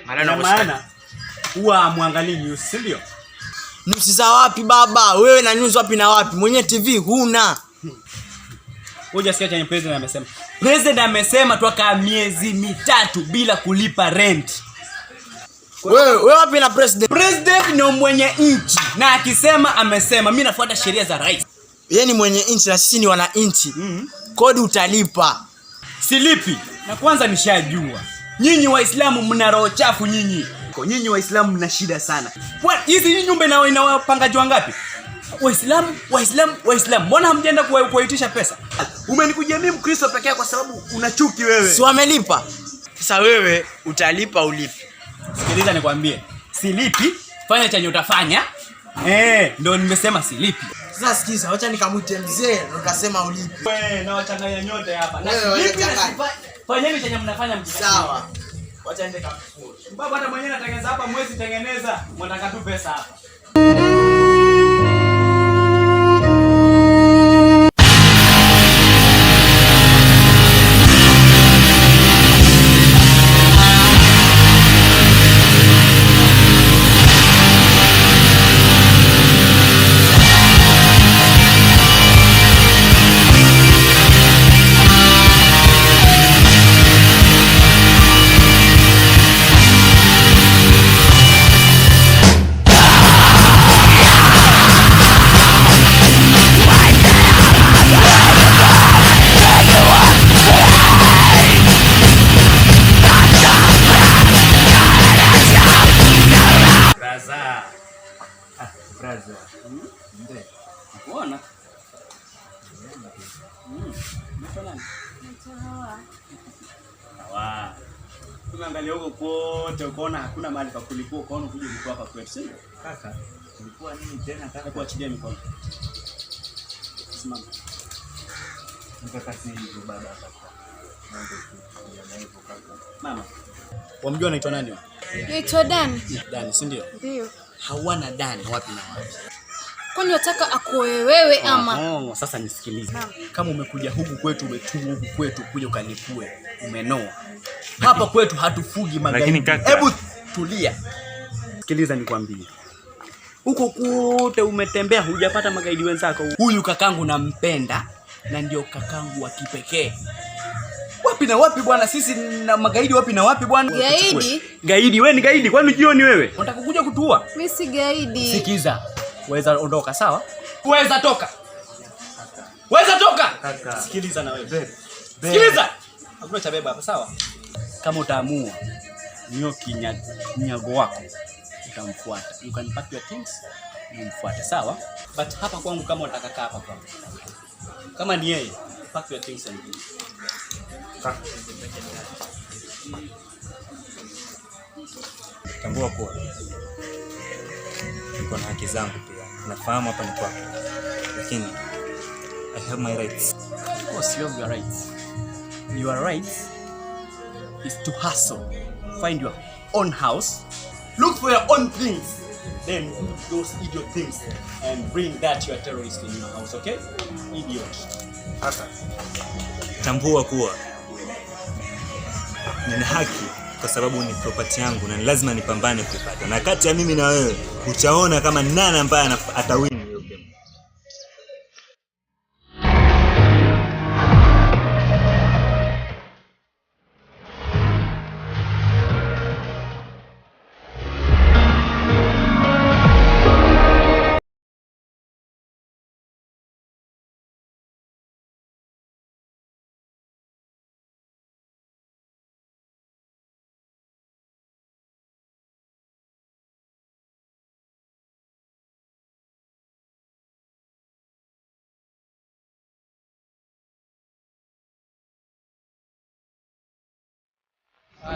Maana huwa muangalie news, si ndio? News za wapi baba? Wewe na news wapi na wapi? Mwenye TV huna. Ngoja sikia chenye president amesema. President amesema tuakaa miezi 3 bila kulipa rent. Wewe wapi na president? President ni mwenye nchi na akisema amesema. Mimi nafuata sheria za rais. Yeye ni mwenye nchi na sisi ni wana nchi. Kodi utalipa. Silipi. Na kwanza nishajua. Nyinyi Waislamu mna roho chafu nyinyi. Nyinyi Waislamu mna shida sana. Hizi nyumba inawapangaji wangapi? Waislamu. Mbona hamjaenda kuwaitisha pesa? Umenikujia mimi Mkristo pekee kwa sababu una chuki wewe. Si wamelipa. Sasa wewe utalipa ulipi. Sikiliza nikwambie. Silipi, fanya chenye utafanya. Ndio nimesema silipi. Sasa sikiza, acha nikamwite mzee ukasema ulipi. Wewe na wachanganya nyote hapa. Na silipi fanyeni chenye mnafanya mjisikie. Sawa. Wacha niende kafuru. Baba hata mwenyewe anatengeneza hapa mwezi tengeneza. Mnataka tu pesa hapa. Braza. Ndio. Unaona? Mfano. Sawa. Tumeangalia huko kote ukaona hakuna mahali pa kulipua, ukaona kuja kulipua hapa kwetu, sio? Kaka, kulipua nini tena kaka? Kuachilia mikono. Simama. Mkakasi hizo baba hapa. Mama. Wamjua anaitwa nani wewe? Naitwa Dani. Dani, si ndio? Ndio. Hawana Dani wapi na wapi? Kwani unataka akuoe wewe ama? Sasa nisikilize. Kama umekuja huku kwetu, umetumwa huku kwetu kuja ukalipue, umenoa. Hapa kwetu hatufugi magaidi. Hebu tulia. Sikiliza nikwambie. Huko kote umetembea hujapata magaidi wenzako. Huyu kakangu nampenda na ndio kakangu wa kipekee. Wapi na wapi bwana, sisi na magaidi wapi na wapi bwana? Gaidi? Gaidi, wewe ni gaidi kwani jioni wewe? Unataka kuja kutuua? Mimi si gaidi. Sikiza. Weza ondoka sawa? Weza toka. Weza toka. Kaka. Sikiliza na wewe. Sikiliza. Hakuna cha beba hapa sawa? Kama utaamua nyoki nyago wako utamfuata. You can pack your things and mfuate sawa? But hapa kwangu kama unataka kaa hapa kwangu. Kama ni yeye, pack your things and leave. Tambua kuwa niko na haki zangu pia. Nafahamu hapa ni kwako. Lakini I have my rights. Of course you have your rights. Your rights is to hustle. Find your own house. Look for your own things. Then do those idiot things and bring that your terrorist in your house, okay? Idiot. Haka. Tambua kuwa nina haki kwa sababu ni property yangu na lazima nipambane kuipata. Na kati ya mimi na wewe utaona kama nani ambaye atawini hiyo game.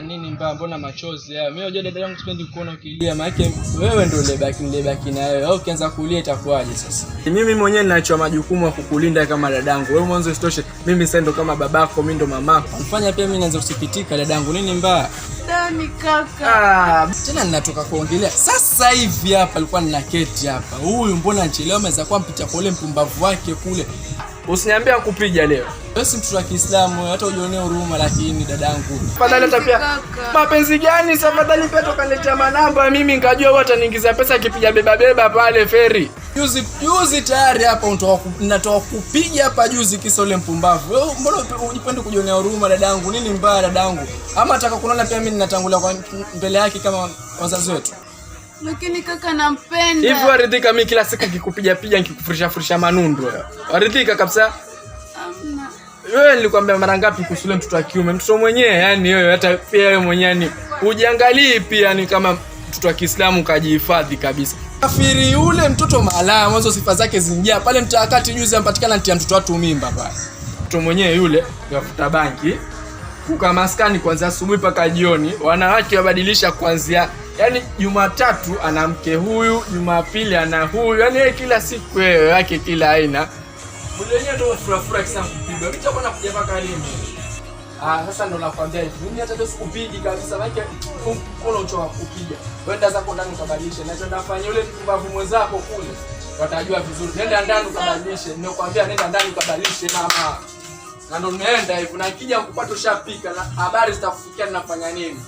Nini mbaya, mbona machozi haya? Mimi unajua dada yangu sipendi kuona ukilia, maana wewe ndio nilebaki na wewe. Au ukianza kulia itakuwaje sasa? Mimi mwenyewe ninaachwa majukumu ya kukulinda kama dadangu. Wewe mwanzo isitoshe mimi sasa ndo kama babako, mimi ndo mamako. Mfanya pia mimi naanza kusikitika dadangu. Nini mbaya? Dani kaka. Tena ninatoka kuongelea. Sasa hivi hapa alikuwa ninaketi hapa. Huyu mbona anachelewa, ameweza kuwa mpita pole mpumbavu wake kule. Usiniambia kupiga leo. Wewe si mtu wa Kiislamu, hata ujionee huruma lakini dadangu. Tafadhali hata pia mapenzi gani? Tafadhali pia tukaletea manamba mimi nikajua wewe utaniingiza pesa akipiga beba pale feri. Juzi tayari hapa unatoka kupiga hapa juzi kisa ule mpumbavu. Wewe mbona unipende kujionea huruma dadangu? Nini mbaya dadangu? Ama nataka kunaona pia mimi ninatangulia kwa mbele yake kama wazazi wetu. Lakini kaka nampenda. Hivi waridhika mimi kila siku nikikupiga nikikufurisha manundu wewe? Waridhika kabisa? Amna. Wewe nilikwambia mara ngapi kusule mtoto wa kiume? Mtoto mwenyewe yani wewe hata pia wewe mwenyewe ni ujiangalie pia ni kama mtoto wa Kiislamu kajihifadhi kabisa. Kafiri yule mtoto malaya mwanzo sifa zake zinjia pale mtakati juzi ampatikana ntia mtoto watu mimba pale. Mtoto mwenyewe yule yafuta banki kuka maskani kuanzia asubuhi mpaka jioni, wanawake wabadilisha kuanzia yani Jumatatu ana mke huyu, Jumapili ana huyu, yani yeye kila siku wewe yake kila aina. Mwenyewe ndio furafura kisa kupiga. Kicha bwana kuja paka lini? Sasa ndo nakwambia hivi. Mimi hata sikupigi kabisa, maana mkono uchoka kupiga. Wenda zako ndani ukabadilishe. Na ndio nafanya yule mbavu mwenzako kule. Watajua vizuri. Nenda ndani ukabadilishe. Ninakwambia nenda ndani ukabadilishe mama. Na ndo nimeenda hivi. Na nikija kupata ushapika na habari zitakufikia ninafanya nini.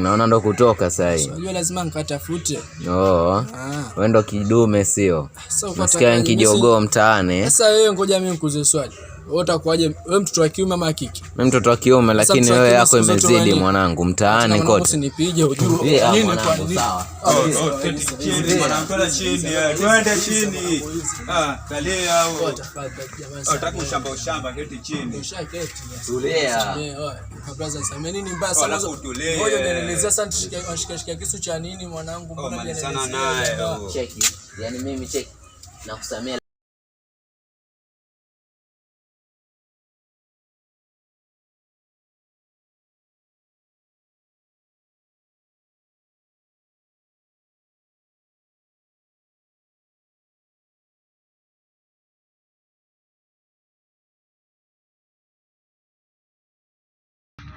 Naona ndo kutoka sasa hivi. Unajua lazima nikatafute. Wewe ndo kidume sio? Nasikia nikijogoo mtaani. Sasa wewe ngoja mimi nikuulize swali. Wewe utakuwaje? Wewe mtoto wa kiume ama kiki? Mimi mtoto wa kiume lakini wewe yako imezidi mwanangu mtaani kote. Usinipige ujue. Nini kwa nini? Sawa. Chini mwanangu chini. Twende chini. Kalia au. Unataka ushamba keti chini. Ushaketi. Tulia. Brother sasa nini mbaya sana. Ngoja nielezea sana tushika kisu cha nini mwanangu mbona nielezea naye. Cheki. Yaani mimi cheki. Nakusamea.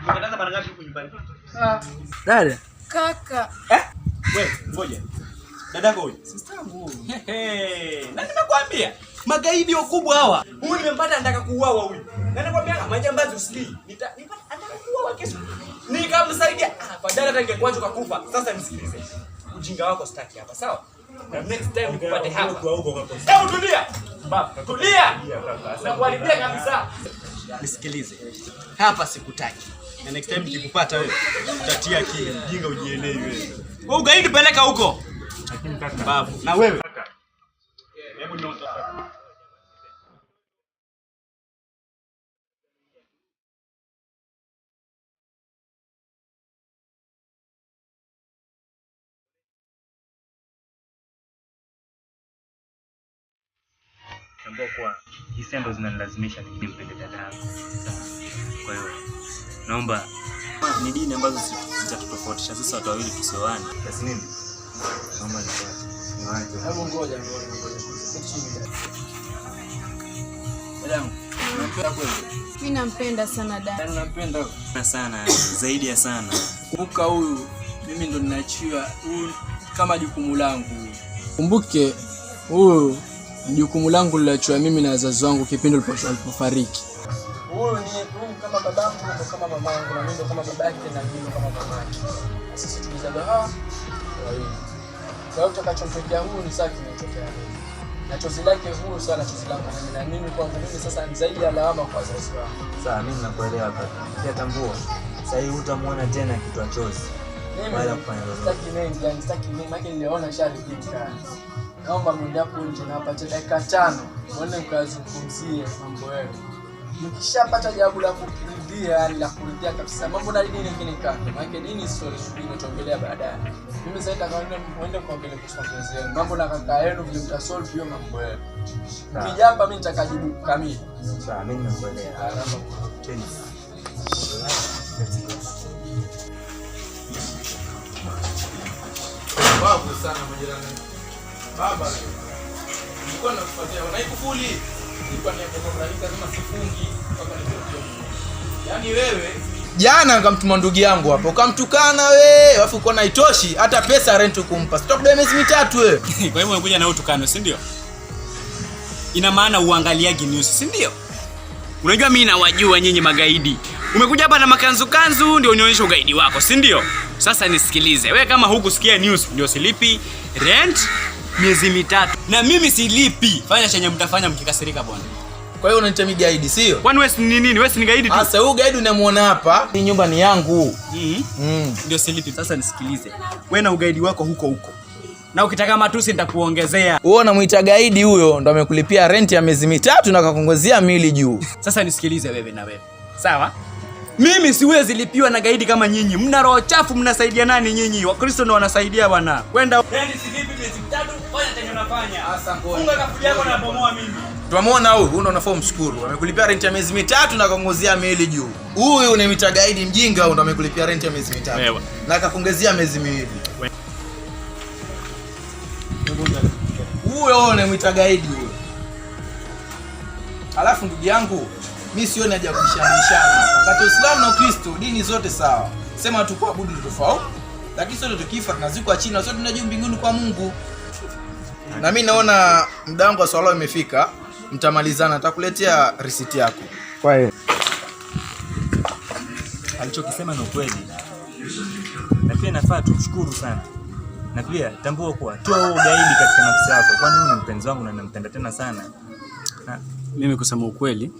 Unataka mara ngapi huko nyumbani? Dada. Kaka. Wewe, ngoja. Dadako huyu. Sistangu. Na nimekuambia, magaidi wakubwa hawa. Huyu nimempata anataka kuuawa huyu. Na nakwambia majambazi usikii. Anataka kuuawa kesho. Nikamsaidia. Badala hata ingekuacha kukufa. Sasa nisikilize. Ujinga wako sitaki hapa, sawa? Na next time nikupate hapa. Hebu tulia. Baba, tulia. Na kuharibia kabisa. Nisikilize. Hapa sikutaki. Na next time nikikupata wewe utatia akili, mjinga ujielewi wewe. Wewe ugaidi peleka huko. Lakini kaka babu. Na wewe kaka. Hebu niondoke. Tambua kwa hisia ndo zinanilazimisha nimpende dada yangu. Kwa hiyo naomba ni dini ambazo zitatutofautisha sisi watu wawili tusioane. Basi nini? Naomba niache. Hebu ngoja. Dadangu, unampenda kweli? Mimi nampenda sana dada. Nampenda sana, zaidi ya sana. Kumbuka huyu mimi ndo ninaachiwa huyu kama jukumu langu. Kumbuke huyu jukumu langu liloachwa mimi na wazazi wangu kipindi walipofariki. Huyu kama babangu na kama mamangu, na mimi ndo kama babake na mimi kama mamake. Sisi tulizaliwa wawili. Kwa hiyo tutakachomtokea huyu ni sawa kinachotokea mimi. Na chozi lake huyu sawa na chozi langu mimi, na mimi kwa mimi sasa ni zaidi ya lawama kwa wazazi wangu. Sawa, mimi nakuelewa kaka. Pia tambua, sasa hivi utamuona tena kitu chozi. Baada kufanya hivyo. Sitaki mengi, maana niliona sharika. Naomba mwende hapo nje na apate dakika 5. Mwende mkazungumzie mambo yenu. Mkishapata jawabu la kuridhia, yani la kuridhia kabisa. Mambo na dini nyingine kaka. Maana dini sio shughuli tuongelea baadaye. Mimi sasa nataka muende kuongelea kuhusu mapenzi yenu. Mambo na kaka yenu vile mtasolve hiyo mambo yenu. Kijapa mimi nitakajibu kamili. Sawa, mimi nakuelewa. Babu sana majirani. Baba. Nilikuwa nakufuatia. Unaikufuli. Nilikuwa nimekuangalia kama sifungi mpaka nitoke. Yaani wewe jana nikamtuma ndugu yangu hapo, ukamtukana wewe, alafu uko na itoshi hata pesa rent kumpa. Sitokudai miezi 3 wewe. Kwa hivyo umekuja na utukano, si ndio? Ina maana uangaliaje news, si ndio? Unajua mimi nawajua nyinyi magaidi. Umekuja hapa na makanzu ndio unionyesha ugaidi wako, si ndio? Sasa nisikilize. Wewe kama hukusikia news ndio silipi rent miezi 3. Na mimi silipi. Fanya chenye mtafanya mkikasirika bwana. Kwa hiyo unaniita gaidi, sio? Kwani wewe ni nini? Wewe si gaidi tu. Sasa huyu gaidi unamuona hapa, hii nyumba ni yangu. Ndio silipi. Sasa nisikilize. Wewe na ugaidi wako huko. Na ukitaka matusi nitakuongezea. Wewe unamuita gaidi, huyo ndo amekulipia rent ya miezi 3 na akakuongezea mili juu. Sasa nisikilize wewe na wewe. Sawa? Mimi siwezi lipiwa na gaidi kama nyinyi. Mna roho chafu, mnasaidia nani nyinyi? Wakristo ndio wanasaidia bwana. Kwenda yani silipi miezi 3, fanya chenye unafanya. Funga kafuli yako na bomoa mimi. Tumeona huyu ndo unafaa mshukuru. Amekulipia rent ya miezi 3 na akakuongezea miili juu. Huyu unamwita gaidi mjinga, ndo amekulipia rent ya miezi 3 na akakuongezea miezi 2. Huyo unamwita gaidi huyo. Alafu ndugu yangu, mimi sioni haja kubishana. Wakati Uislamu na Ukristo dini zote sawa. Sema tu kuabudu ni tofauti, lakini sote tukifa tunazikwa chini na sote tunajua mbinguni kwa Mungu. Na mimi naona muda wangu wa swala umefika. Mtamalizana, nitakuletea receipt yako. Kwa hiyo alichokisema ni ukweli. Na pia nafaa tumshukuru sana. Na pia tambua kuwa toa ugaidi katika nafsi yako, kwani huyu ni mpenzi wangu na nampenda tena sana. Na mimi kusema ukweli